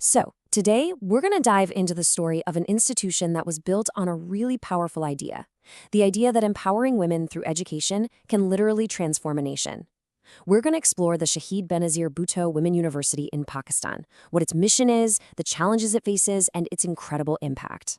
So, today we're going to dive into the story of an institution that was built on a really powerful idea. The idea that empowering women through education can literally transform a nation. We're going to explore the Shaheed Benazir Bhutto Women University in Pakistan, what its mission is, the challenges it faces, and its incredible impact.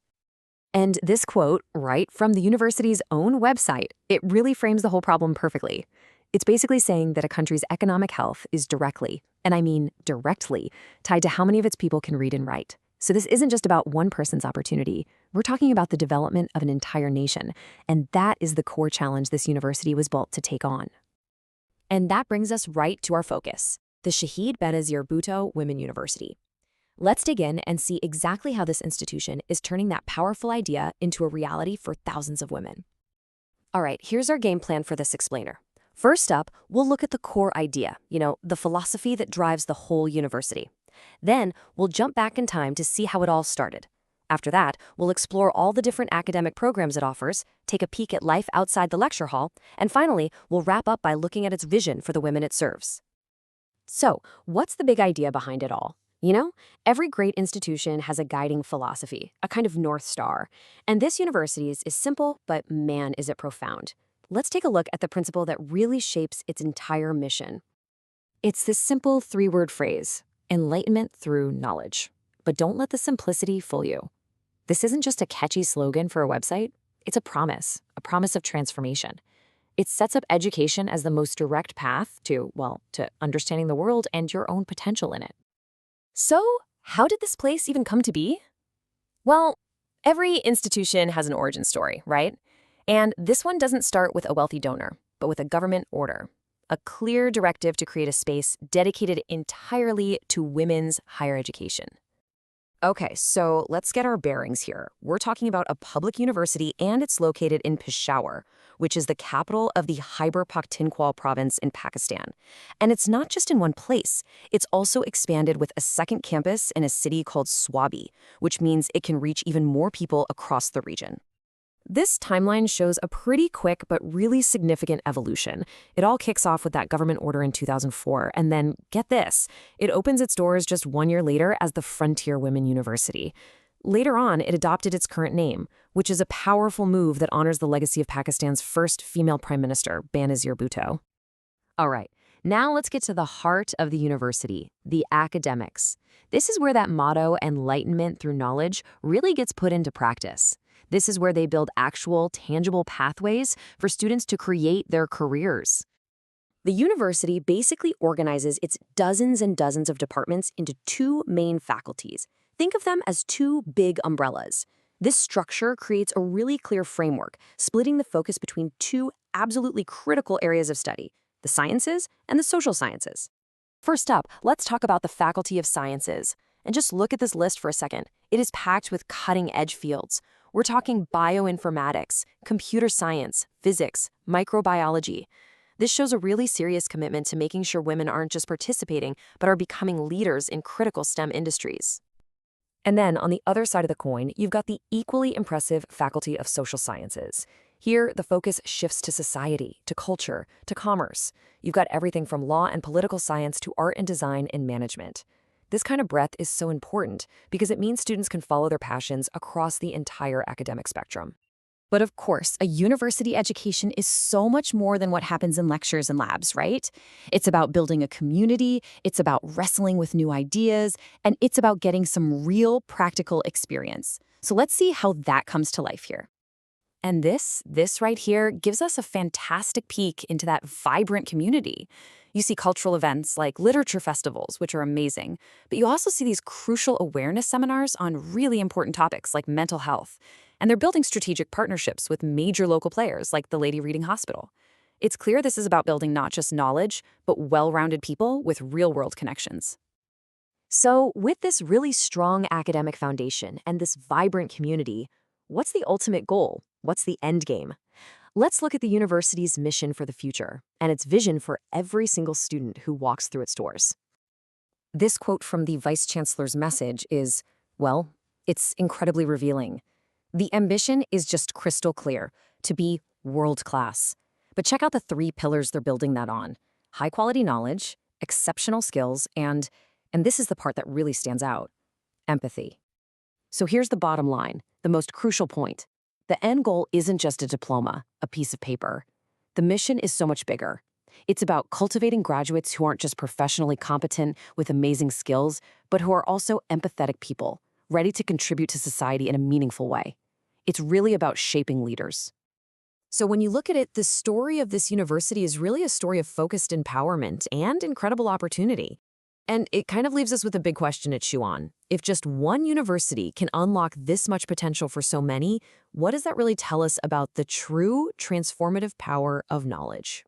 And this quote, right from the university's own website, it really frames the whole problem perfectly. It's basically saying that a country's economic health is directly, and I mean directly, tied to how many of its people can read and write. So this isn't just about one person's opportunity. We're talking about the development of an entire nation, and that is the core challenge this university was built to take on. And that brings us right to our focus, the Shaheed Benazir Bhutto Women University. Let's dig in and see exactly how this institution is turning that powerful idea into a reality for thousands of women. All right, here's our game plan for this explainer. First up, we'll look at the core idea, the philosophy that drives the whole university. Then, we'll jump back in time to see how it all started. After that, we'll explore all the different academic programs it offers, take a peek at life outside the lecture hall, and finally, we'll wrap up by looking at its vision for the women it serves. So, what's the big idea behind it all? Every great institution has a guiding philosophy, a kind of North Star. And this university's is simple, but man, is it profound. Let's take a look at the principle that really shapes its entire mission. It's this simple three-word phrase, enlightenment through knowledge. But don't let the simplicity fool you. This isn't just a catchy slogan for a website. It's a promise of transformation. It sets up education as the most direct path to understanding the world and your own potential in it. So, how did this place even come to be? Well, every institution has an origin story, right? And this one doesn't start with a wealthy donor, but with a government order, a clear directive to create a space dedicated entirely to women's higher education. Okay, so let's get our bearings here. We're talking about a public university, and it's located in Peshawar, which is the capital of the Khyber-Pakhtunkhwa province in Pakistan. And it's not just in one place. It's also expanded with a second campus in a city called Swabi, which means it can reach even more people across the region. This timeline shows a pretty quick but really significant evolution. It all kicks off with that government order in 2004, and then, get this, it opens its doors just 1 year later as the Frontier Women University. Later on, it adopted its current name, which is a powerful move that honors the legacy of Pakistan's first female prime minister, Benazir Bhutto. All right, now let's get to the heart of the university, the academics. This is where that motto, enlightenment through knowledge, really gets put into practice. This is where they build actual, tangible pathways for students to create their careers. The university basically organizes its dozens and dozens of departments into two main faculties. Think of them as two big umbrellas. This structure creates a really clear framework, splitting the focus between two absolutely critical areas of study, the sciences and the social sciences. First up, let's talk about the Faculty of Sciences. And just look at this list for a second. It is packed with cutting-edge fields. We're talking bioinformatics, computer science, physics, microbiology. This shows a really serious commitment to making sure women aren't just participating, but are becoming leaders in critical STEM industries. And then, on the other side of the coin, you've got the equally impressive Faculty of Social Sciences. Here, the focus shifts to society, to culture, to commerce. You've got everything from law and political science to art and design and management. This kind of breadth is so important because it means students can follow their passions across the entire academic spectrum. But of course, a university education is so much more than what happens in lectures and labs, right? It's about building a community, it's about wrestling with new ideas, and it's about getting some real practical experience. So let's see how that comes to life here. And this right here gives us a fantastic peek into that vibrant community. You see cultural events like literature festivals, which are amazing, but you also see these crucial awareness seminars on really important topics like mental health. And they're building strategic partnerships with major local players like the Lady Reading Hospital. It's clear this is about building not just knowledge, but well-rounded people with real-world connections. So with this really strong academic foundation and this vibrant community, what's the ultimate goal? What's the end game? Let's look at the university's mission for the future and its vision for every single student who walks through its doors. This quote from the Vice Chancellor's message is, it's incredibly revealing. The ambition is just crystal clear, to be world-class. But check out the three pillars they're building that on: high-quality knowledge, exceptional skills, and this is the part that really stands out, empathy. So here's the bottom line, the most crucial point. The end goal isn't just a diploma, a piece of paper. The mission is so much bigger. It's about cultivating graduates who aren't just professionally competent with amazing skills, but who are also empathetic people, ready to contribute to society in a meaningful way. It's really about shaping leaders. So when you look at it, the story of this university is really a story of focused empowerment and incredible opportunity. And it kind of leaves us with a big question at Shuan. If just one university can unlock this much potential for so many, what does that really tell us about the true transformative power of knowledge?